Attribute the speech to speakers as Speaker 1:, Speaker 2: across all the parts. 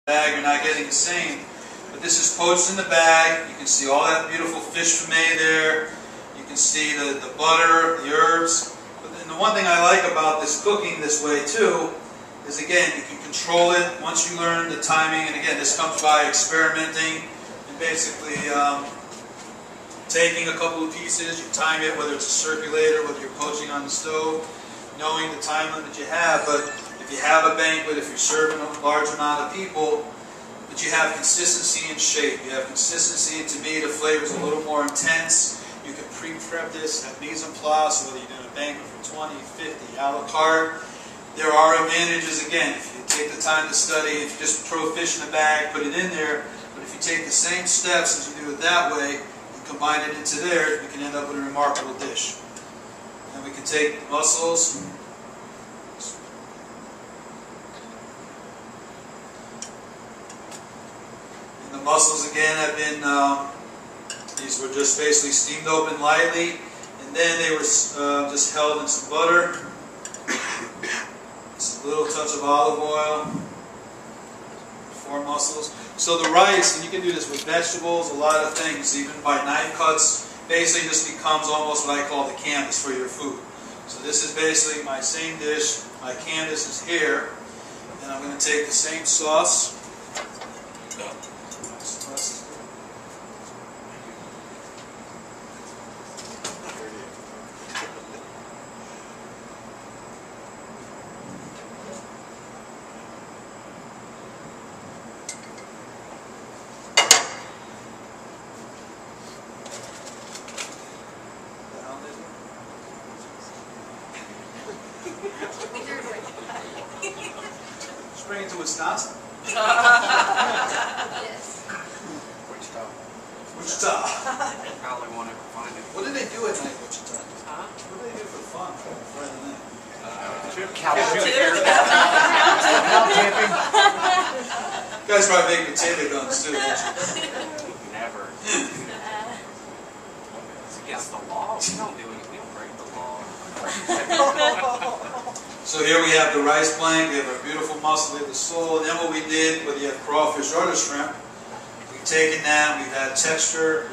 Speaker 1: bag, you're not getting the same. But this is poached in the bag. You can see all that beautiful fish fillet there. You can see the butter, the herbs. And the one thing I like about this cooking this way too is, again, you can control it once you learn the timing. And again, this comes by experimenting and basically taking a couple of pieces, you time it, whether it's a circulator, whether you're poaching on the stove, knowing the time limit you have. But if you have a banquet, if you're serving a large amount of people, but you have consistency in shape, you have consistency, and to me the flavor is a little more intense. You can pre-prep this at mise en place, whether you're doing a banquet for 20, 50, a la carte. There are advantages, again, if you take the time to study, if you just throw fish in a bag, put it in there, but if you take the same steps as you do it that way, and combine it into there, you can end up with a remarkable dish. And we can take the mussels. The mussels, again, have been, these were just basically steamed open lightly, and then they were just held in some butter, just a little touch of olive oil, 4 mussels. So the rice, and you can do this with vegetables, a lot of things, even by knife cuts, basically this becomes almost what I call the canvas for your food. So this is basically my same dish, my canvas is here, and I'm going to take the same sauce. Just bring it to Wisconsin.
Speaker 2: Yes.
Speaker 3: Wichita.
Speaker 1: Wichita.
Speaker 3: Probably won't ever find it.
Speaker 1: What do they do at night, Wichita?
Speaker 3: Huh?
Speaker 1: What do they do for fun? Friday night?
Speaker 3: Cow
Speaker 1: camping. You guys probably make potato guns too, don't you?
Speaker 3: Never. It's against the law. We don't do it. We don't break the law.
Speaker 1: So here we have the rice plank, we have our beautiful mussel, we have the sole, and then what we did, whether you have crawfish or the shrimp, we've taken that, we've had texture,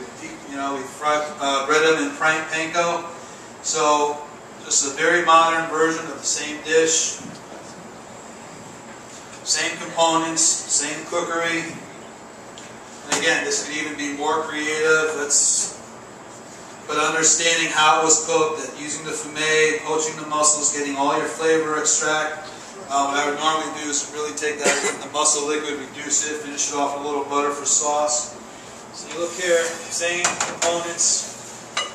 Speaker 1: we've fried, bread them in panko. So just a very modern version of the same dish. Same components, same cookery. And again, this could even be more creative. But understanding how it was cooked, that using the fumet, poaching the mussels, getting all your flavor extract. What I would normally do is really take that in the mussel liquid, reduce it, finish it off with a little butter for sauce. So you look here, same components,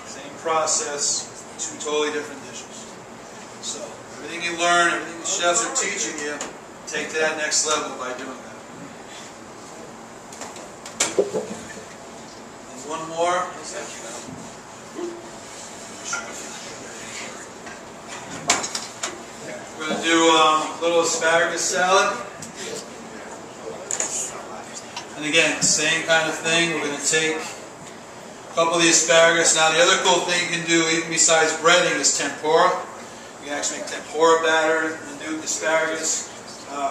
Speaker 1: same process, 2 totally different dishes. So everything you learn, everything the chefs are teaching you, take to that next level by doing that. And one more. We're going to do a little asparagus salad. And again, same kind of thing. We're going to take a couple of the asparagus. Now the other cool thing you can do, even besides breading, is tempura. You can actually make tempura batter and do asparagus.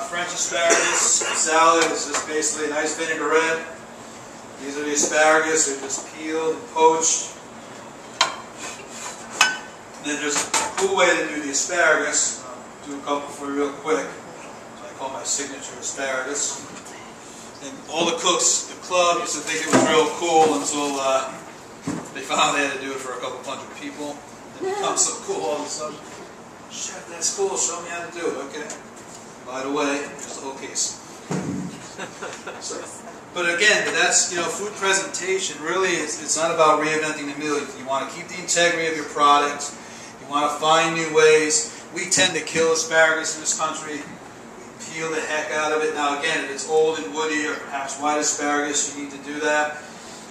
Speaker 1: French asparagus salad is just basically a nice vinaigrette. These are the asparagus. They're just peeled and poached. And then there's a cool way to do the asparagus. I'll do a couple for you real quick. So I call my signature asparagus. And all the cooks, the club, used to think it was real cool until they found they had to do it for a couple hundred people. It becomes so cool all of a sudden. Chef, that's cool. Show me how to do it. Okay. By the way, here's the whole case. But again, that's, food presentation. Really, it's not about reinventing the wheel. You want to keep the integrity of your product. You want to find new ways. We tend to kill asparagus in this country. We peel the heck out of it. Now again, if it's old and woody or perhaps white asparagus, you need to do that.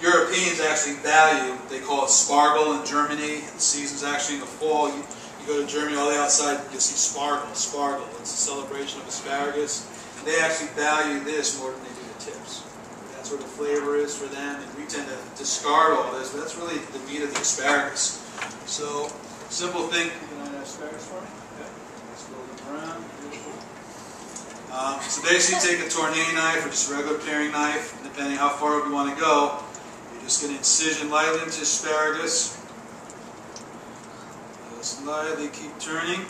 Speaker 1: Europeans actually value, they call it spargel in Germany. The season's actually in the fall. You go to Germany, all the way outside, you'll see spargel. It's a celebration of asparagus. And they actually value this more than they do the tips. That's where the flavor is for them, and we tend to discard all this, but that's really the meat of the asparagus. So, simple thing. You can add asparagus for me? Okay. Let's roll it around. Beautiful. So basically take a tourniquet knife or just a regular paring knife, depending how far we want to go. You're just going to incision lightly into asparagus. Just lightly keep turning.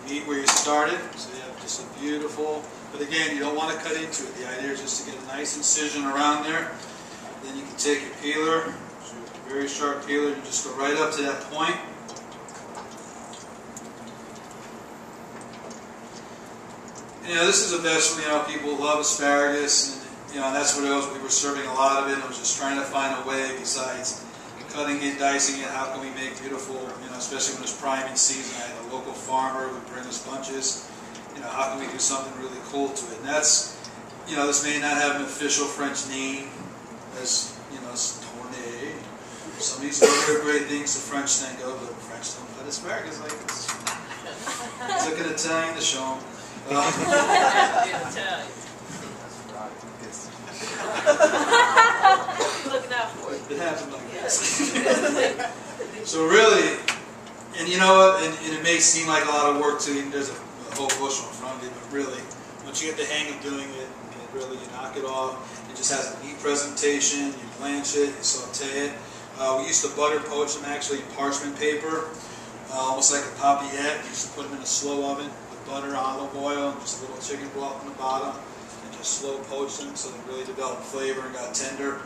Speaker 1: Meet where you started, so you have just a beautiful, but again, you don't want to cut into it. The idea is just to get a nice incision around there. Then you can take your peeler, so a very sharp peeler, and just go right up to that point. You know, this is a vegetable, you know, people love asparagus, and you know, that's what it was. We were serving a lot of it. I was just trying to find a way besides cutting it, dicing it. How can we make beautiful, you know, especially when it's priming season. I had a local farmer who would bring us bunches. You know, how can we do something really cool to it? And that's, you know, this may not have an official French name, as, you know, tourniquet. Some of these other great things the French think of, but the French don't cut asparagus like this. He's looking Italian to show him.
Speaker 2: Looking out for it.
Speaker 1: It happens like this. So really, and you know what, and it may seem like a lot of work to you, there's a whole bushel in front of you, but really, once you get the hang of doing it, and really you knock it off, it just has a neat presentation, you blanch it, you saute it. We used to butter poach them actually in parchment paper, almost like a papillette. We used to put them in a slow oven with butter, olive oil, and just a little chicken broth on the bottom, and just slow poach them so they really developed flavor and got tender.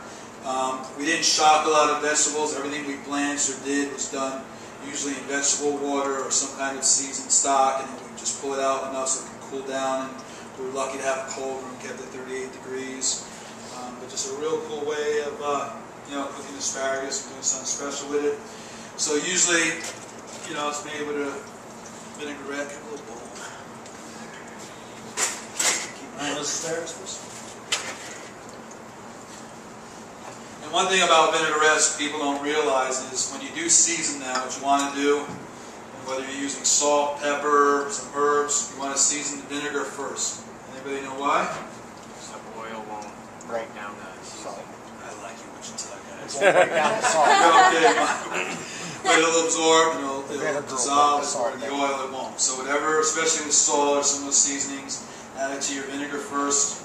Speaker 1: We didn't shock a lot of vegetables. Everything we blanched or did was done usually in vegetable water or some kind of seasoned stock, and then we just pull it out enough so it can cool down. And we were lucky to have a cold room, kept at 38 degrees. But just a real cool way of you know, cooking asparagus and doing something special with it. So usually, you know, it's made with a vinaigrette, a little bowl. Keep an eye on those asparagus first. And one thing about vinaigrettes people don't realize is when you do season them, what you want to do, whether you're using salt, pepper, some herbs, you want to season the vinegar first. Anybody know why?
Speaker 3: So oil won't break down the salt.
Speaker 1: I like you, Wichita guys.
Speaker 4: Won't break down the salt.
Speaker 1: Okay, but it'll absorb and it'll dissolve the oil, it won't. So whatever, especially with salt or some of the seasonings, add it to your vinegar first.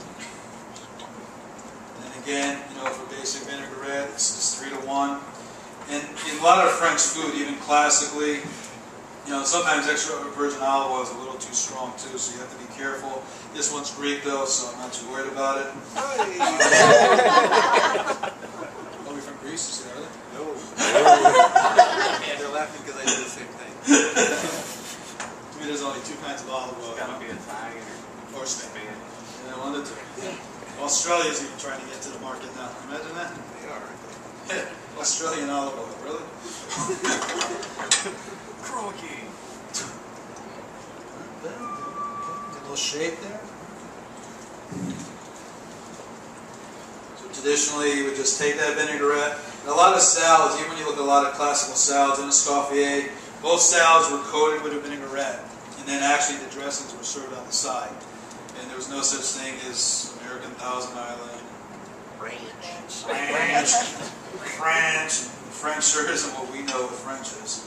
Speaker 1: And again, you know, for basic vinaigrette, it's 3 to 1. And in a lot of French food, even classically, you know, sometimes extra virgin olive oil is a little too strong too, so you have to be careful. This one's Greek though, so I'm not too worried about it. Are we from Greece? Is that right?
Speaker 5: No. Yeah, they're laughing because I did the same thing.
Speaker 1: To me, there's only 2 kinds of olive oil.
Speaker 3: It's gotta be Italian
Speaker 1: Or Spain.
Speaker 3: Spain.
Speaker 1: Yeah, 1 to 2. Australia's even trying to get to the market now. Imagine that.
Speaker 5: They are.
Speaker 1: Australian olive oil, really?
Speaker 3: Croaky.
Speaker 1: A little shape there. So traditionally, you would just take that vinaigrette. And a lot of salads, even when you look at a lot of classical salads in Escoffier, both salads were coated with a vinaigrette. And then actually the dressings were served on the side. And there was no such thing as American Thousand Island, French, French sure isn't what we know what French is,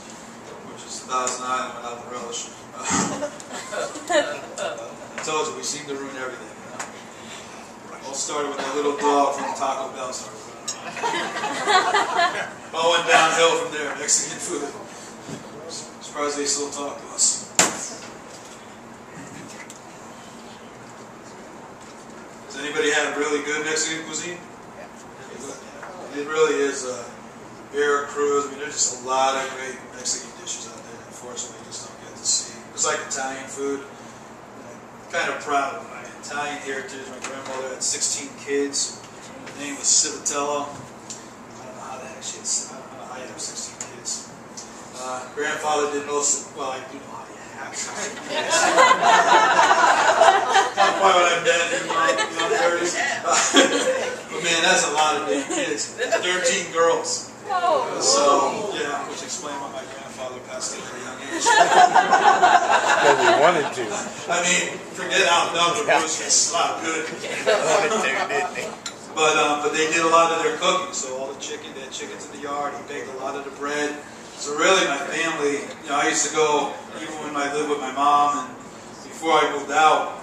Speaker 1: which is Thousand Island without the relish. I told you, we seem to ruin everything. You know? All started with that little dog from Taco Bell. All went downhill from there. Mexican food. Surprised they still talk to us. Does anybody have really good Mexican cuisine? It really is Veracruz. I mean, there's just a lot of great Mexican dishes out there. Unfortunately, we just don't get to see. It's like Italian food. I'm kind of proud of my Italian heritage. My grandmother had 16 kids. Her name was Civitello. I don't know how the heck she had. I don't know how you have 16 kids. Grandfather did most of, well, I do know how you have 16 kids. Not quite when I'm dead in my 30s. But man, that's a lot of damn kids. 13 girls. So, yeah, which explains why my grandfather passed away at a young age.
Speaker 4: Because he wanted to.
Speaker 1: I mean, forget outnumbered, it was just not good. But they did a lot of their cooking, so all the chicken, they had chickens in the yard, he baked a lot of the bread. So really, my family, you know, I used to go, even when I lived with my mom, and
Speaker 5: before I moved out,